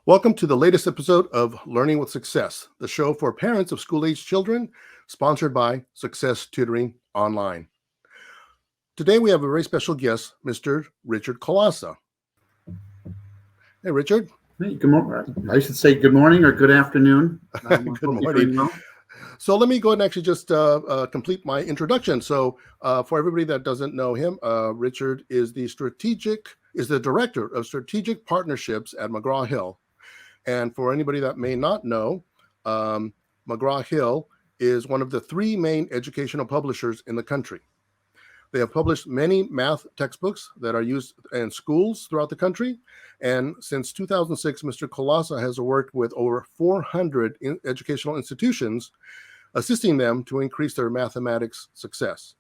Welcome to the latest episode of Learning with Success, the show for parents of school-aged children, sponsored by Success Tutoring Online. Today we have a very special guest, Mr. Richard Colasa. Hey, Richard. Hey, good morning. I should say good morning or good afternoon. Good morning. So let me go ahead and actually just complete my introduction. So for everybody that doesn't know him, Richard is the Director of Strategic Partnerships at McGraw-Hill. And for anybody that may not know, McGraw-Hill is one of the three main educational publishers in the country. They have published many math textbooks that are used in schools throughout the country. And since 2006, Mr. Colasa has worked with over 400 educational institutions, assisting them to increase their mathematics success.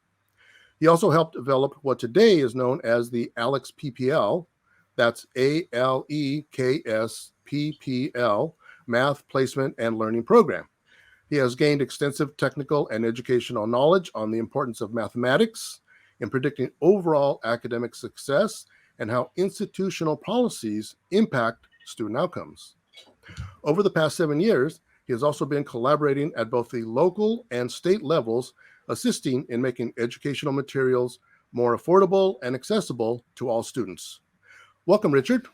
He also helped develop what today is known as the ALEKS PPL. That's ALEKS PPL, Math Placement and Learning Program. He has gained extensive technical and educational knowledge on the importance of mathematics in predicting overall academic success and how institutional policies impact student outcomes. Over the past 7 years, he has also been collaborating at both the local and state levels, assisting in making educational materials more affordable and accessible to all students. Welcome, Richard.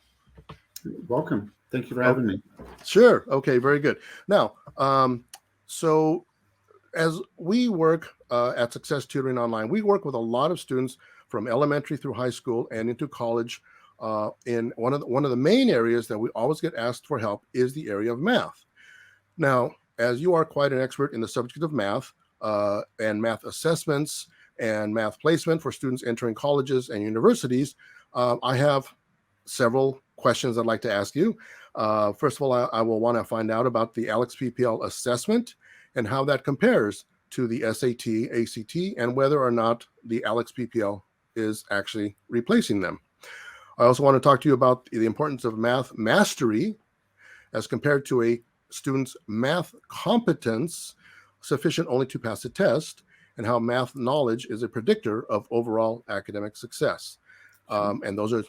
Welcome. Thank you for having me. Sure. Okay, very good. Now, so as we work at Success Tutoring Online, we work with a lot of students from elementary through high school and into college. In one of the main areas that we always get asked for help is the area of math. Now, as you are quite an expert in the subject of math and math assessments and math placement for students entering colleges and universities, I have several questions I'd like to ask you. First of all, I will want to find out about the ALEKS PPL assessment and how that compares to the SAT, ACT, and whether or not the ALEKS PPL is actually replacing them. I also want to talk to you about the importance of math mastery as compared to a student's math competence sufficient only to pass a test, and how math knowledge is a predictor of overall academic success. And those are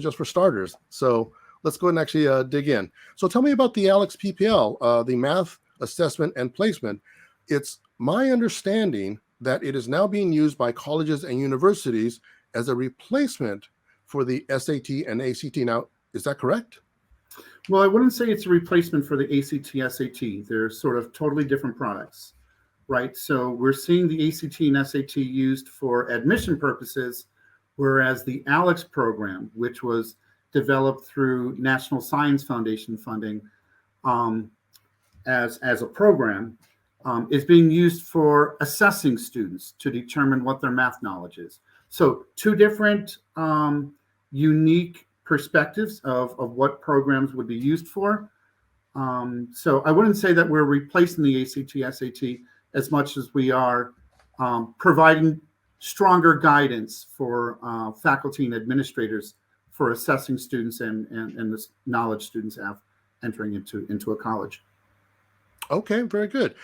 just for starters. So let's go ahead and actually dig in. So tell me about the ALEKS PPL, the math assessment and placement. It's my understanding that it is now being used by colleges and universities as a replacement for the SAT and ACT. Now, is that correct? Well, I wouldn't say it's a replacement for the ACT, SAT. They're sort of totally different products, right? So we're seeing the ACT and SAT used for admission purposes, whereas the ALEKS program, which was developed through National Science Foundation funding as a program, is being used for assessing students to determine what their math knowledge is. So two different unique perspectives of what programs would be used for. So I wouldn't say that we're replacing the ACT, SAT as much as we are providing stronger guidance for faculty and administrators for assessing students and the knowledge students have entering into a college. Okay, very good.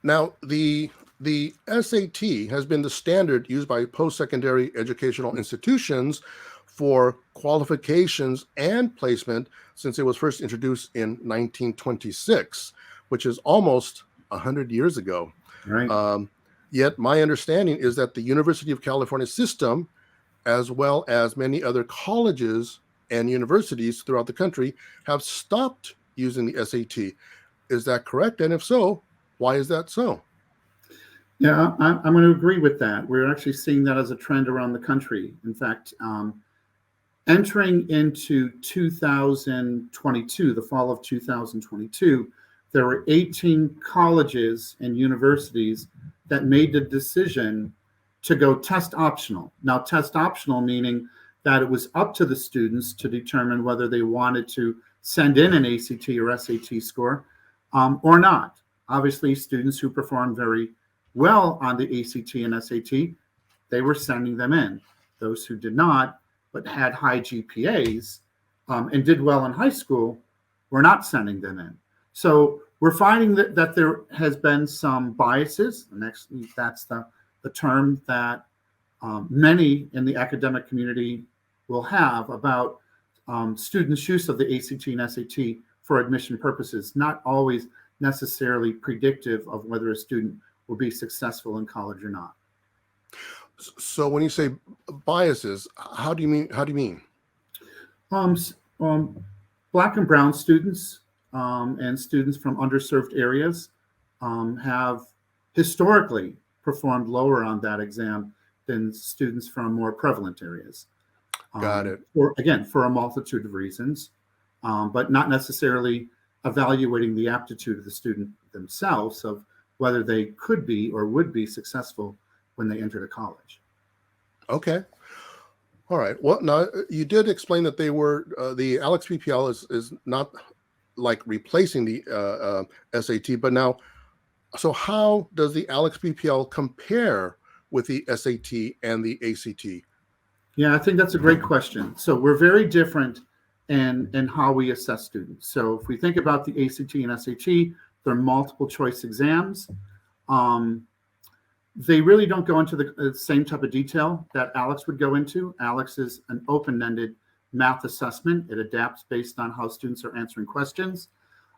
Now, the SAT has been the standard used by post-secondary educational institutions for qualifications and placement since it was first introduced in 1926, which is almost 100 years ago. Right. Yet my understanding is that the University of California system, as well as many other colleges and universities throughout the country, have stopped using the SAT. Is that correct? And if so, why is that so? Yeah, I'm going to agree with that. We're actually seeing that as a trend around the country. In fact, entering into 2022, the fall of 2022, there were 18 colleges and universities that made the decision to go test optional. Now, test optional meaning that it was up to the students to determine whether they wanted to send in an ACT or SAT score or not. Obviously, students who performed very well on the ACT and SAT, they were sending them in. Those who did not, but had high GPAs and did well in high school, were not sending them in. So we're finding that there has been some biases, and actually that's the term that many in the academic community will have about students' use of the ACT and SAT for admission purposes, not always necessarily predictive of whether a student will be successful in college or not. So when you say biases, how do you mean? How do you mean? Um, Black and brown students and students from underserved areas have historically performed lower on that exam than students from more prevalent areas. Got it. For a multitude of reasons, but not necessarily evaluating the aptitude of the student themselves of whether they could be or would be successful when they entered a college. Okay. All right. Well, now you did explain that they were the ALEKS PPL is not like replacing the SAT, but now, so how does the ALEKS PPL compare with the SAT and the ACT? Yeah, I think that's a great question. So we're very different in how we assess students. So if we think about the ACT and SAT, they're multiple choice exams. They really don't go into the same type of detail that ALEKS would go into. ALEKS is an open-ended math assessment. It adapts based on how students are answering questions.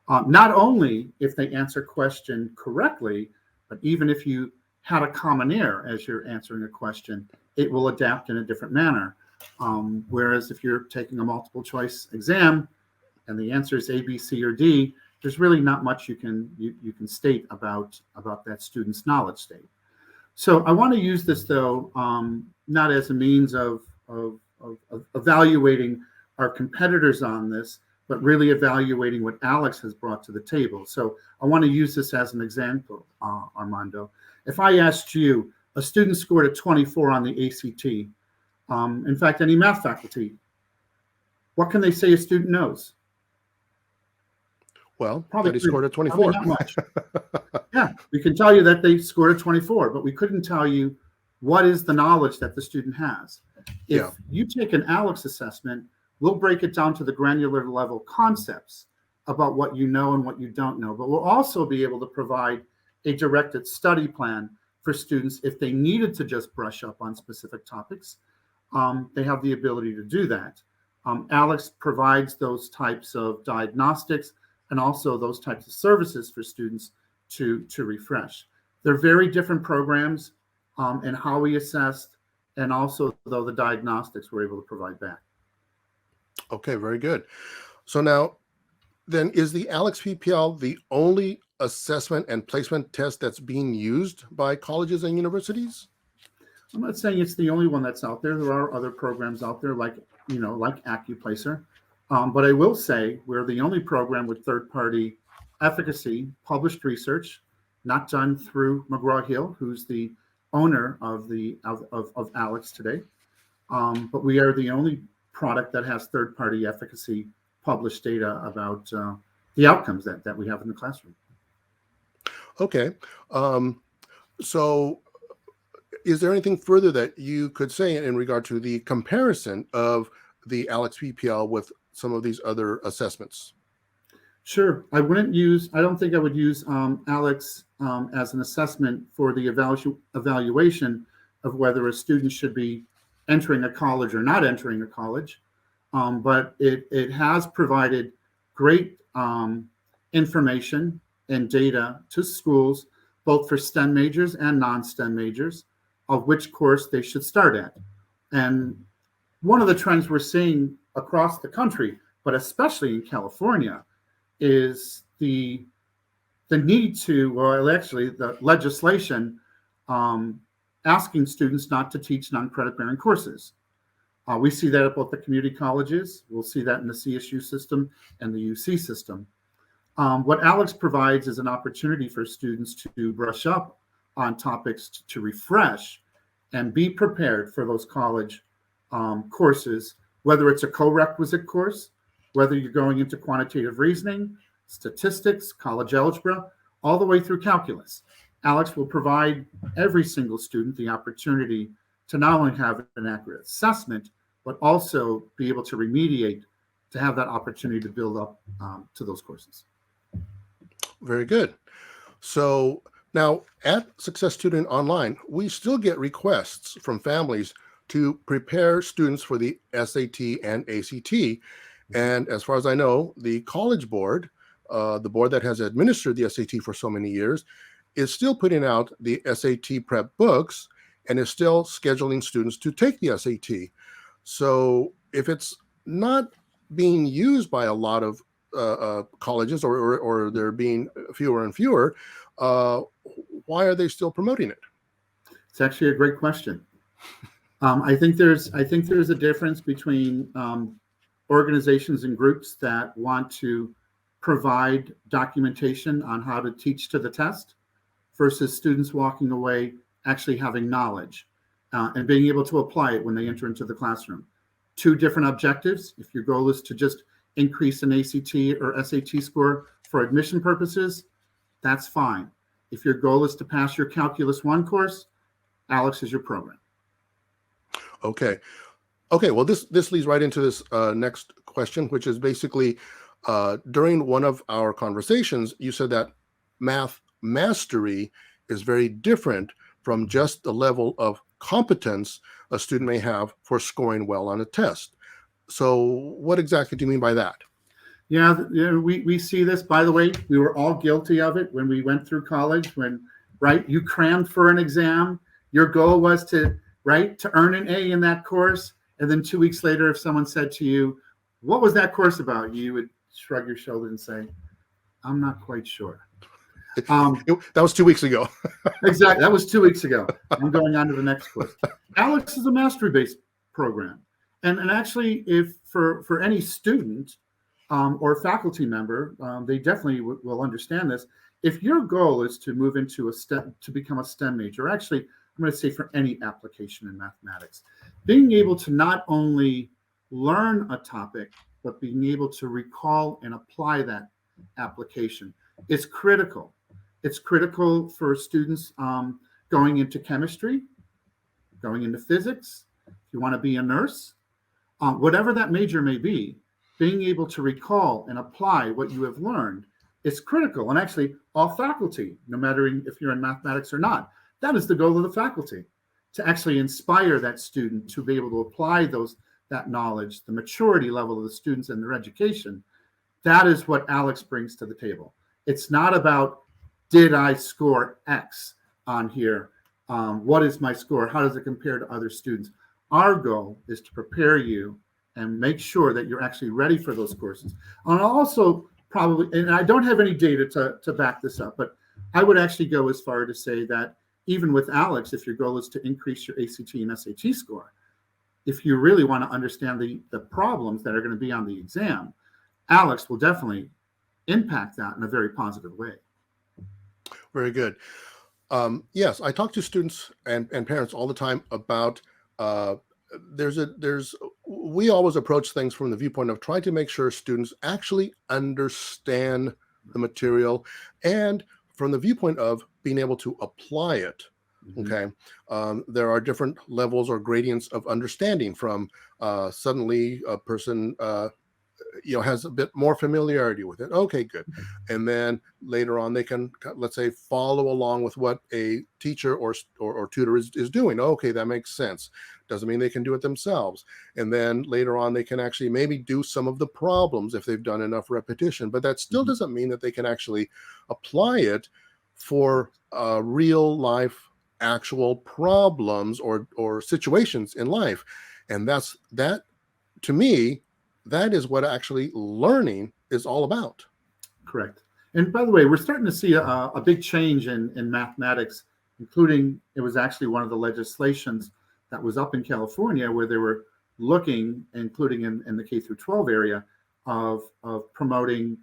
Not only if they answer question correctly, but even if you had a common error as you're answering a question, it will adapt in a different manner. Whereas if you're taking a multiple choice exam and the answer is A, B, C, or D, there's really not much you can state about that student's knowledge state. So I want to use this, though, not as a means of evaluating our competitors on this, but really evaluating what ALEKS has brought to the table. So I want to use this as an example, Armando. If I asked you, a student scored a 24 on the ACT, in fact, any math faculty, what can they say a student knows? Well, probably that he scored a 24. Not much. Yeah, we can tell you that they scored a 24, but we couldn't tell you what is the knowledge that the student has. If you take an ALEKS assessment, we'll break it down to the granular level concepts about what you know and what you don't know, but we'll also be able to provide a directed study plan for students if they needed to just brush up on specific topics. They have the ability to do that. ALEKS provides those types of diagnostics and also those types of services for students to refresh. They're very different programs in how we assessed, and also though the diagnostics we're able to provide back. Okay, very good. So now, then, is the ALEKS PPL the only assessment and placement test that's being used by colleges and universities? I'm not saying it's the only one that's out there. There are other programs out there like AccuPlacer. But I will say we're the only program with third-party efficacy, published research, not done through McGraw-Hill, who's the owner of ALEKS today. But we are the only product that has third-party efficacy published data about the outcomes that we have in the classroom. Okay. So is there anything further that you could say in regard to the comparison of the ALEKS PPL with some of these other assessments? Sure. I don't think I would use ALEKS as an assessment for the evaluation of whether a student should be entering a college or not entering a college. But it has provided great information and data to schools, both for STEM majors and non-STEM majors, of which course they should start at. And one of the trends we're seeing across the country, but especially in California, is the need to, or actually the legislation asking students not to teach non-credit bearing courses. We see that at both the community colleges. We'll see that in the CSU system and the UC system. What ALEKS provides is an opportunity for students to brush up on topics to refresh and be prepared for those college courses, whether it's a co-requisite course, whether you're going into quantitative reasoning, statistics, college algebra, all the way through calculus. ALEKS will provide every single student the opportunity to not only have an accurate assessment, but also be able to remediate, to have that opportunity to build up to those courses. Very good. So now at Success Tutoring Online, we still get requests from families to prepare students for the SAT and ACT. And as far as I know, the College Board, the board that has administered the SAT for so many years, is still putting out the SAT prep books and is still scheduling students to take the SAT. So if it's not being used by a lot of colleges, or they're being fewer and fewer, why are they still promoting it? It's actually a great question. I think there's a difference between organizations and groups that want to provide documentation on how to teach to the test versus students walking away actually having knowledge and being able to apply it when they enter into the classroom. Two different objectives. If your goal is to just increase an ACT or SAT score for admission purposes, that's fine. If your goal is to pass your Calculus 1 course, ALEKS is your program. Okay. Well, this leads right into this next question, which is basically during one of our conversations, you said that math mastery is very different from just the level of competence a student may have for scoring well on a test. So what exactly do you mean by that? Yeah, we see this. By the way, we were all guilty of it when we went through college, right, you crammed for an exam. Your goal was to earn an A in that course. And then 2 weeks later, if someone said to you, what was that course about? You would shrug your shoulders and say, I'm not quite sure. That was 2 weeks ago. Exactly. That was 2 weeks ago. I'm going on to the next course. ALEKS is a mastery-based program. And actually, if for any student or faculty member, they definitely will understand this. If your goal is to move into to become a STEM major, actually, I'm going to say for any application in mathematics, being able to not only learn a topic, but being able to recall and apply that application is critical. It's critical for students going into chemistry, going into physics. If you want to be a nurse, whatever that major may be, being able to recall and apply what you have learned is critical. And actually, all faculty, no matter if you're in mathematics or not, that is the goal of the faculty, to actually inspire that student to be able to apply that knowledge, the maturity level of the students and their education. That is what ALEKS brings to the table. It's not about, did I score X on here? What is my score? How does it compare to other students? Our goal is to prepare you and make sure that you're actually ready for those courses. And also probably, and I don't have any data to back this up, but I would actually go as far to say that even with ALEKS, if your goal is to increase your ACT and SAT score, if you really want to understand the problems that are going to be on the exam, ALEKS will definitely impact that in a very positive way. Very good. Yes, I talk to students and parents all the time about we always approach things from the viewpoint of trying to make sure students actually understand the material, and from the viewpoint of being able to apply it. Okay. There are different levels or gradients of understanding, from suddenly a person has a bit more familiarity with it. Okay, good. And then later on, they can, let's say, follow along with what a teacher or tutor is doing. Okay, that makes sense. Doesn't mean they can do it themselves. And then later on, they can actually maybe do some of the problems if they've done enough repetition. But that still doesn't mean that they can actually apply it for real life, actual problems or situations in life. And that, to me, that is what actually learning is all about. Correct. And by the way, we're starting to see a big change in mathematics, including, it was actually one of the legislations that was up in California where they were looking, including in the K through 12 area, of promoting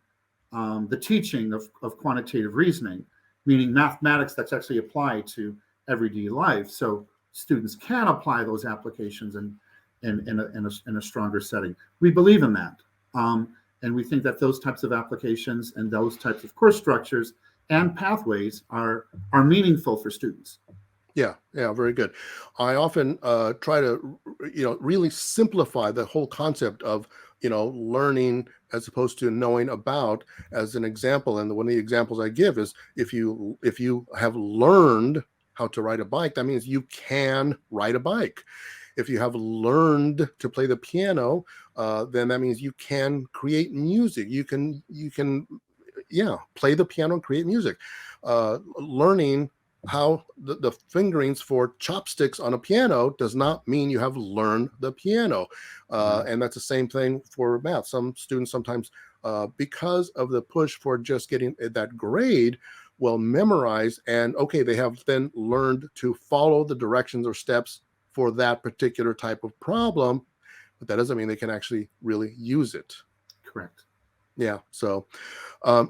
the teaching of quantitative reasoning, meaning mathematics that's actually applied to everyday life. So students can apply those applications in a stronger setting. We believe in that. And we think that those types of applications and those types of course structures and pathways are meaningful for students. Yeah, very good. I often try to, really simplify the whole concept of, learning as opposed to knowing about, as an example. And one of the examples I give is, if you have learned how to ride a bike, that means you can ride a bike. If you have learned to play the piano, then that means you can create music. You can yeah, play the piano and create music. Learning how the fingerings for chopsticks on a piano does not mean you have learned the piano. And that's the same thing for math. Some students sometimes, because of the push for just getting that grade, will memorize, and okay, they have then learned to follow the directions or steps for that particular type of problem, but that doesn't mean they can actually really use it. Correct. Yeah. So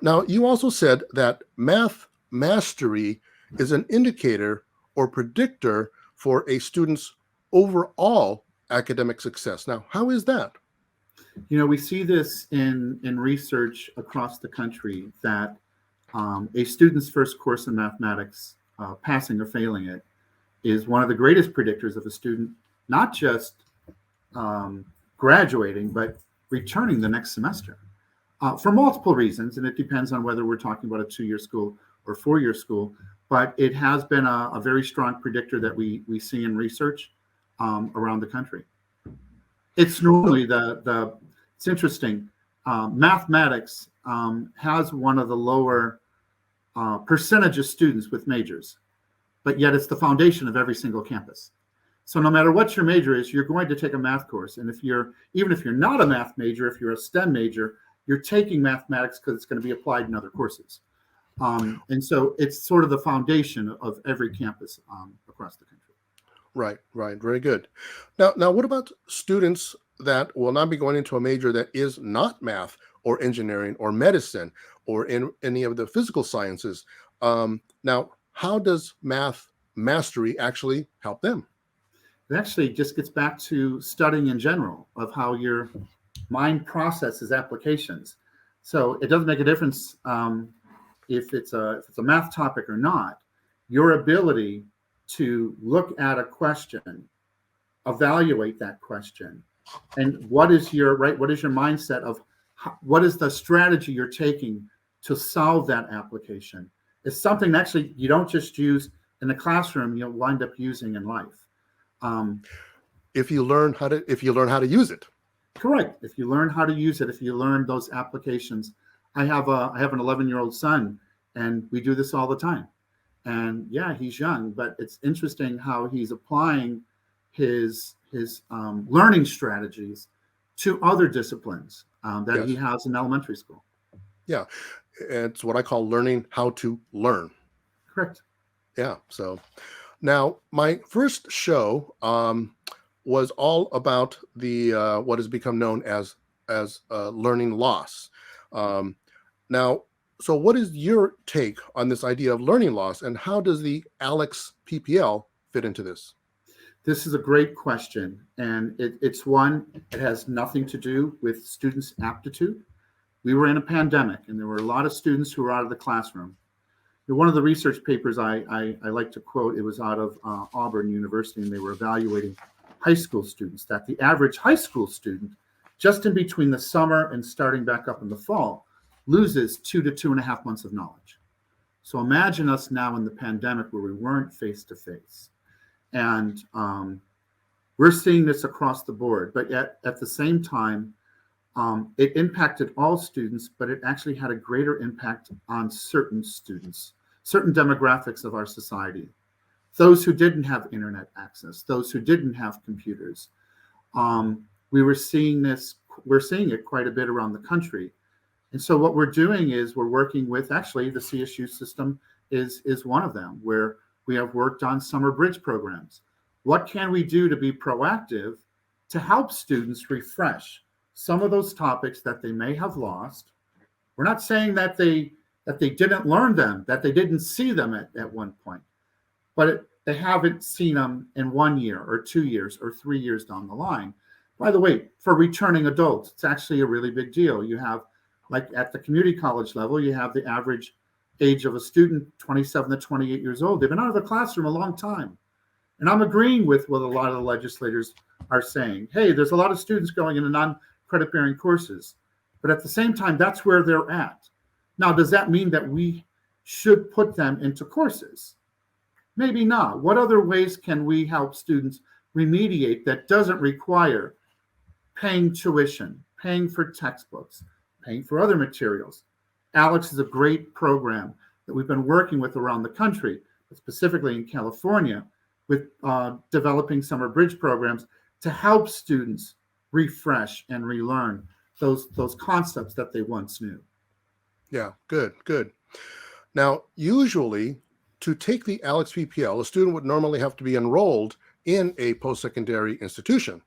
now you also said that math mastery is an indicator or predictor for a student's overall academic success. Now, how is that? We see this in research across the country that a student's first course in mathematics, passing or failing it, is one of the greatest predictors of a student not just graduating, but returning the next semester for multiple reasons. And it depends on whether we're talking about a 2-year school or 4-year school. But it has been a very strong predictor that we see in research around the country. It's normally it's interesting. Mathematics has one of the lower percentage of students with majors, but yet it's the foundation of every single campus. So no matter what your major is, you're going to take a math course. And even if you're not a math major, if you're a STEM major, you're taking mathematics because it's going to be applied in other courses. And so it's sort of the foundation of every campus across the country. Right, right. Very good. Now, what about students that will not be going into a major that is not math or engineering or medicine or in any of the physical sciences? Now, how does math mastery actually help them? It actually just gets back to studying in general, of how your mind processes applications. So it doesn't make a difference if it's a math topic or not. Your ability to look at a question, evaluate that question, and what is your mindset of what is the strategy you're taking to solve that application? It's something actually you don't just use in the classroom, you'll wind up using in life. If you learn how to use it. Correct. If you learn how to use it, if you learn those applications. I have an 11-year-old son, and we do this all the time. And yeah, he's young, but it's interesting how he's applying his learning strategies to other disciplines that Yes. he has in elementary school. Yeah, it's what I call learning how to learn. Correct. Yeah. So now my first show was all about the what has become known as learning loss. Now, so what is your take on this idea of learning loss, and how does the ALEKS PPL fit into this? This is a great question, and it's one that has nothing to do with students' aptitude. We were in a pandemic, and there were a lot of students who were out of the classroom. One of the research papers I like to quote, it was out of Auburn University, and they were evaluating high school students, that the average high school student, just in between the summer and starting back up in the fall, loses 2 to 2.5 months of knowledge. So imagine us now in the pandemic where we weren't face to face. And we're seeing this across the board, but yet at the same time, it impacted all students, but it actually had a greater impact on certain students, certain demographics of our society. Those who didn't have internet access, those who didn't have computers. We're seeing it quite a bit around the country. And so what we're doing is we're working with, actually the CSU system is one of them, where we have worked on summer bridge programs. What can we do to be proactive to help students refresh some of those topics that they may have lost? We're not saying that they didn't learn them, that they didn't see them at one point, but they haven't seen them in 1 year or 2 years or 3 years down the line. By the way, for returning adults, it's actually a really big deal. You have, like at the community college level, you have the average age of a student, 27 to 28 years old. They've been out of the classroom a long time. And I'm agreeing with what a lot of the legislators are saying. Hey, there's a lot of students going into non-credit bearing courses, but at the same time, that's where they're at. Now, does that mean that we should put them into courses? Maybe not. What other ways can we help students remediate that doesn't require paying tuition, paying for textbooks, paying for other materials. ALEKS is a great program that we've been working with around the country, specifically in California, with developing summer bridge programs to help students refresh and relearn those concepts that they once knew. Yeah, good, good. Now, usually to take the ALEKS PPL, a student would normally have to be enrolled in a post-secondary institution.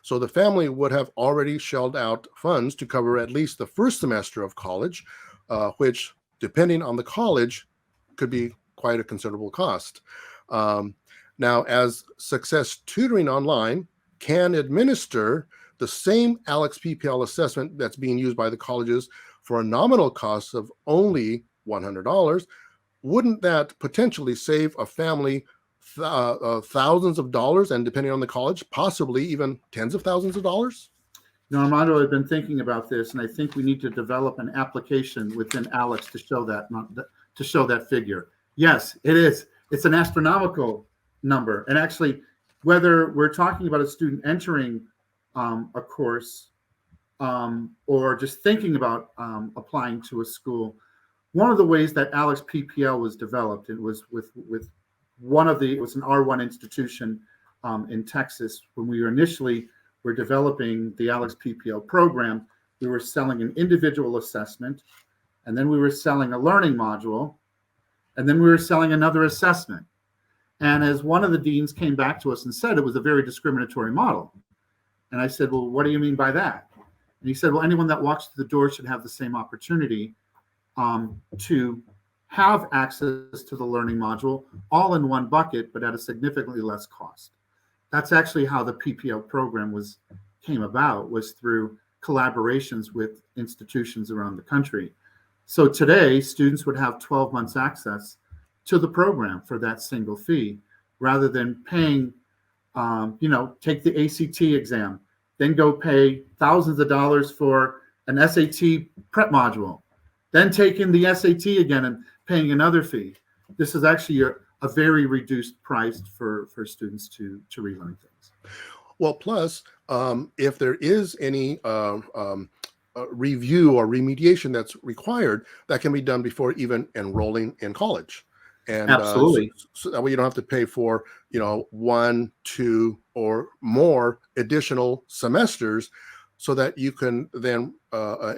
So the family would have already shelled out funds to cover at least the first semester of college, which, depending on the college, could be quite a considerable cost. Now, as Success Tutoring Online can administer the same ALEKS PPL assessment that's being used by the colleges for a nominal cost of only $100, wouldn't that potentially save a family thousands of dollars, and depending on the college, possibly even tens of thousands of dollars? Now, Armando, I've been thinking about this, and I think we need to develop an application within ALEKS to show that figure. Yes, it is. It's an astronomical number. And actually, whether we're talking about a student entering a course or just thinking about applying to a school, one of the ways that ALEKS PPL was developed, it was with it was an R1 institution in Texas. When we were developing the ALEKS PPL program, we were selling an individual assessment, and then we were selling a learning module, and then we were selling another assessment. And as one of the deans came back to us and said, it was a very discriminatory model. And I said, well, what do you mean by that? And he said, well, anyone that walks through the door should have the same opportunity to have access to the learning module all in one bucket, but at a significantly less cost. That's actually how the PPL program came about, was through collaborations with institutions around the country. So today, students would have 12 months access to the program for that single fee, rather than paying, take the ACT exam, then go pay thousands of dollars for an SAT prep module, then taking the SAT again and paying another fee. This is actually a very reduced price for students to relearn things. Well, plus, if there is any review or remediation that's required, that can be done before even enrolling in college. And absolutely. So that way you don't have to pay for, 1, 2, or more additional semesters, so that you can then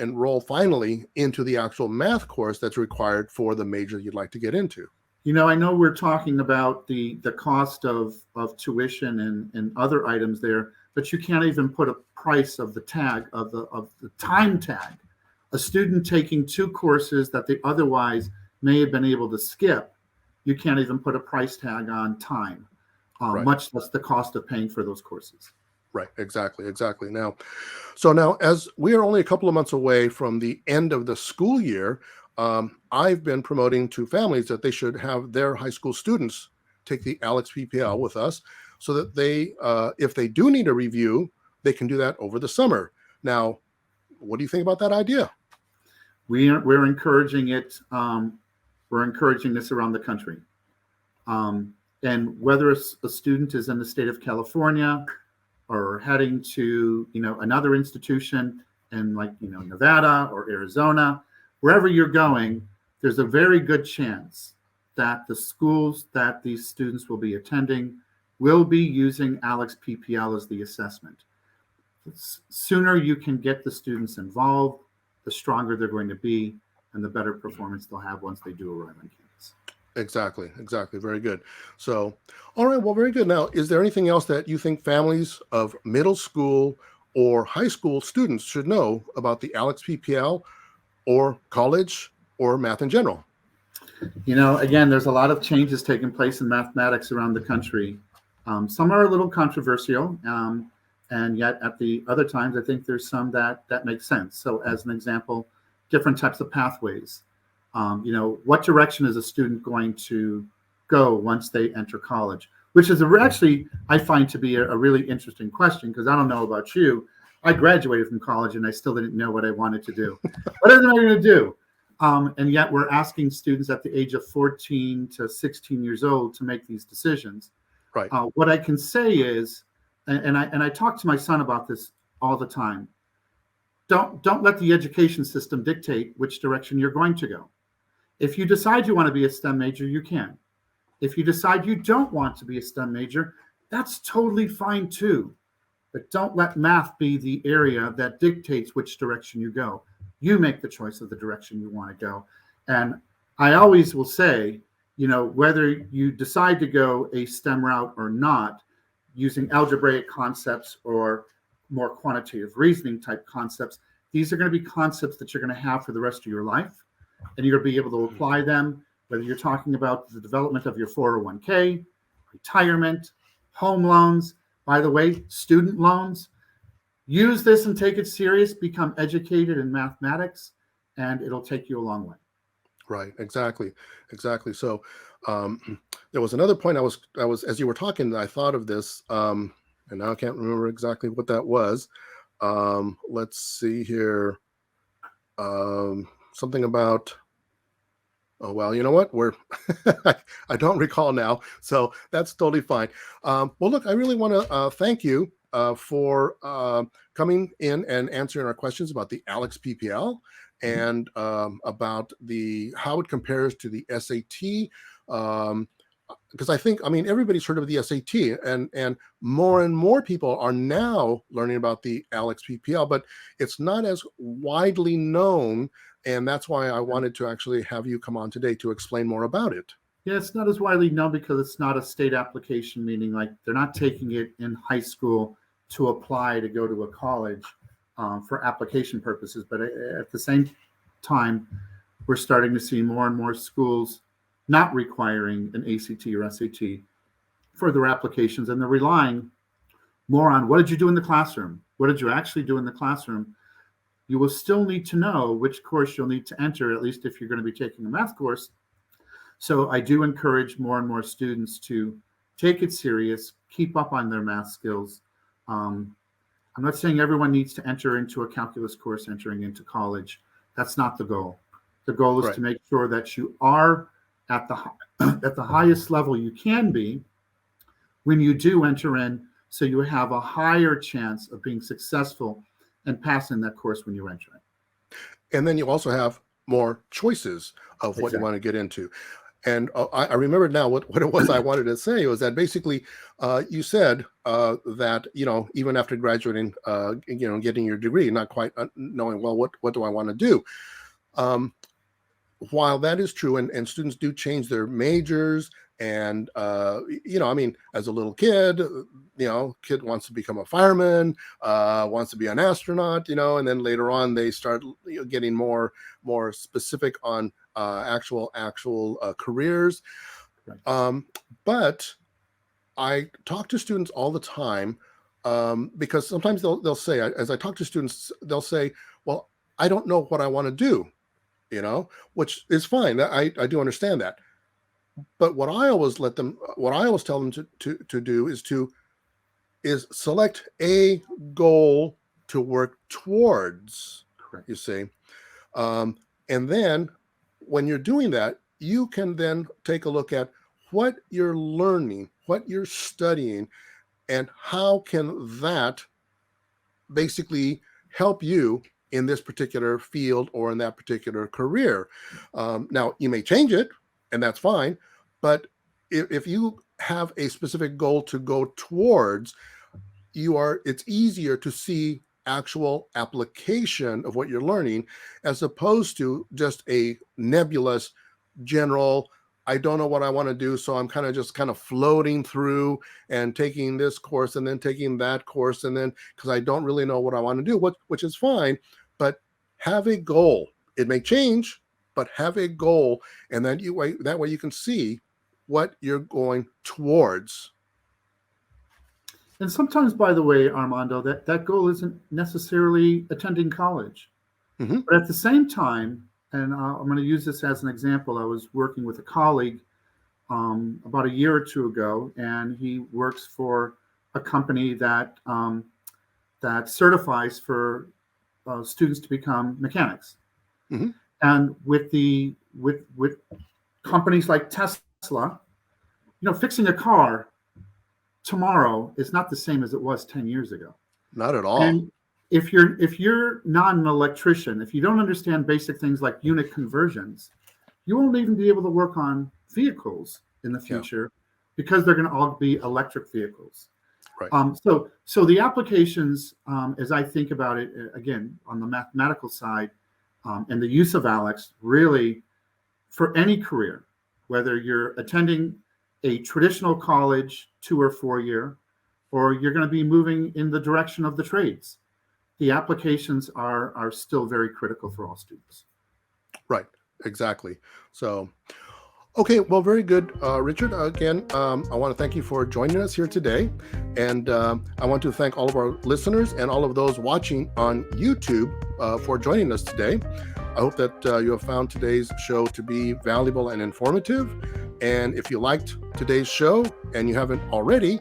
enroll finally into the actual math course that's required for the major you'd like to get into. I know we're talking about the cost of tuition and other items there, but you can't even put a price of the tag of the time tag. A student taking 2 courses that they otherwise may have been able to skip, you can't even put a price tag on time, Right. Much less the cost of paying for those courses. Right, exactly. Now, as we are only a couple of months away from the end of the school year, I've been promoting to families that they should have their high school students take the ALEKS PPL with us, so that they, if they do need a review, they can do that over the summer. Now, what do you think about that idea? We're encouraging it. We're encouraging this around the country. And whether a student is in the state of California or heading to another institution in Nevada or Arizona, wherever you're going, there's a very good chance that the schools that these students will be attending will be using ALEKS PPL as the assessment. The sooner you can get the students involved, the stronger they're going to be, and the better performance they'll have once they do arrive on campus. Exactly. Very good. So, all right, well, very good. Now, is there anything else that you think families of middle school or high school students should know about the ALEKS PPL or college or math in general? Again, there's a lot of changes taking place in mathematics around the country. Some are a little controversial, and yet at the other times, I think there's some that make sense. So as an example, different types of pathways. What direction is a student going to go once they enter college? Which is actually, I find to be a really interesting question, because I don't know about you. I graduated from college and I still didn't know what I wanted to do. What am I going to do? And yet we're asking students at the age of 14 to 16 years old to make these decisions. Right. What I can say is and I talk to my son about this all the time. Don't let the education system dictate which direction you're going to go. If you decide you want to be a STEM major, you can. If you decide you don't want to be a STEM major, that's totally fine too. But don't let math be the area that dictates which direction you go. You make the choice of the direction you want to go. And I always will say, whether you decide to go a STEM route or not, using algebraic concepts or more quantitative reasoning type concepts, these are going to be concepts that you're going to have for the rest of your life. And you're going to be able to apply them, whether you're talking about the development of your 401k, retirement, home loans, by the way, student loans. Use this and take it serious, become educated in mathematics, and it'll take you a long way. Right, exactly. So there was another point I was as you were talking, I thought of this, and now I can't remember exactly what that was. Let's see here. Something about, oh, well, you know what? I don't recall now, so that's totally fine. Well, look, I really want to thank you for coming in and answering our questions about the ALEKS PPL and about how it compares to the SAT. Because I think, everybody's heard of the SAT, and more people are now learning about the ALEKS PPL, but it's not as widely known, and that's why I wanted to actually have you come on today to explain more about it. Yeah, it's not as widely known because it's not a state application, meaning like they're not taking it in high school to apply to go to a college for application purposes. But at the same time, we're starting to see more and more schools not requiring an ACT or SAT for their applications, and they're relying more on what did you do in the classroom? What did you actually do in the classroom? You will still need to know which course you'll need to enter, at least if you're going to be taking a math course. So I do encourage more and more students to take it serious, keep up on their math skills. I'm not saying everyone needs to enter into a calculus course entering into college. That's not the goal. The goal is Right. to make sure that you are at the highest level you can be when you do enter in, so you have a higher chance of being successful and passing that course when you enter it. And then you also have more choices of what you want to get into. And I remember now what it was I wanted to say was that basically you said that, even after graduating, getting your degree, not quite knowing, well, what do I want to do? While that is true, and students do change their majors, and as a little kid, kid wants to become a fireman, wants to be an astronaut, and then later on they start getting more specific on actual careers. Right. But I talk to students all the time because sometimes they'll say, as I talk to students, they'll say, well, I don't know what I want to do, which is fine. I do understand that. But what I always tell them to do is select a goal to work towards. Correct. You see, and then when you're doing that, you can then take a look at what you're learning, what you're studying, and how can that basically help you in this particular field or in that particular career. Now, you may change it, and that's fine. But if you have a specific goal to go towards, it's easier to see actual application of what you're learning, as opposed to just a nebulous general, I don't know what I want to do, so I'm kind of floating through and taking this course and then taking that course, and then because I don't really know what I want to do, which is fine, but have a goal. It may change, but have a goal, and then that way you can see what you're going towards. And sometimes, by the way, Armando, that goal isn't necessarily attending college. Mm-hmm. But at the same time, and I'm going to use this as an example, I was working with a colleague about a year or two ago, and he works for a company that certifies for students to become mechanics. Mm-hmm. And with companies like Tesla, fixing a car tomorrow is not the same as it was 10 years ago. Not at all. And if you're not an electrician, if you don't understand basic things like unit conversions, you won't even be able to work on vehicles in the future because they're going to all be electric vehicles. Right. So the applications, as I think about it, again, on the mathematical side, and the use of ALEKS really for any career, whether you're attending a traditional college 2 or 4 year, or you're going to be moving in the direction of the trades, the applications are still very critical for all students. Right. Exactly. So, okay. Well, very good, Richard. Again, I want to thank you for joining us here today. And I want to thank all of our listeners and all of those watching on YouTube for joining us today. I hope that you have found today's show to be valuable and informative. And if you liked today's show and you haven't already,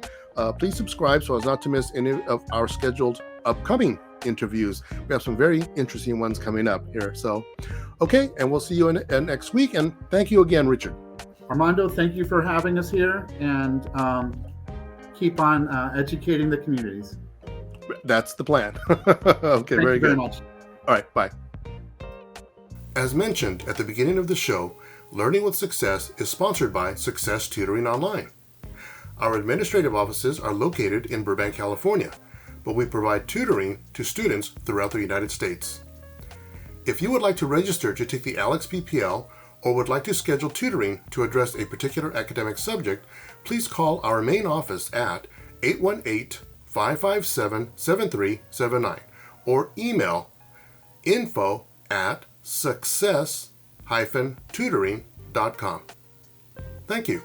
please subscribe so as not to miss any of our scheduled upcoming interviews. We have some very interesting ones coming up here. So, okay, and we'll see you in next week. And thank you again, Richard. Armando, thank you for having us here, and keep on educating the communities. That's the plan. Okay, Thank very you good. very much. All right, bye. As mentioned at the beginning of the show, Learning with Success is sponsored by Success Tutoring Online. Our administrative offices are located in Burbank, California, but we provide tutoring to students throughout the United States. If you would like to register to take the ALEKS PPL or would like to schedule tutoring to address a particular academic subject, please call our main office at 818-557-7379 or email info@success-tutoring.com. Thank you.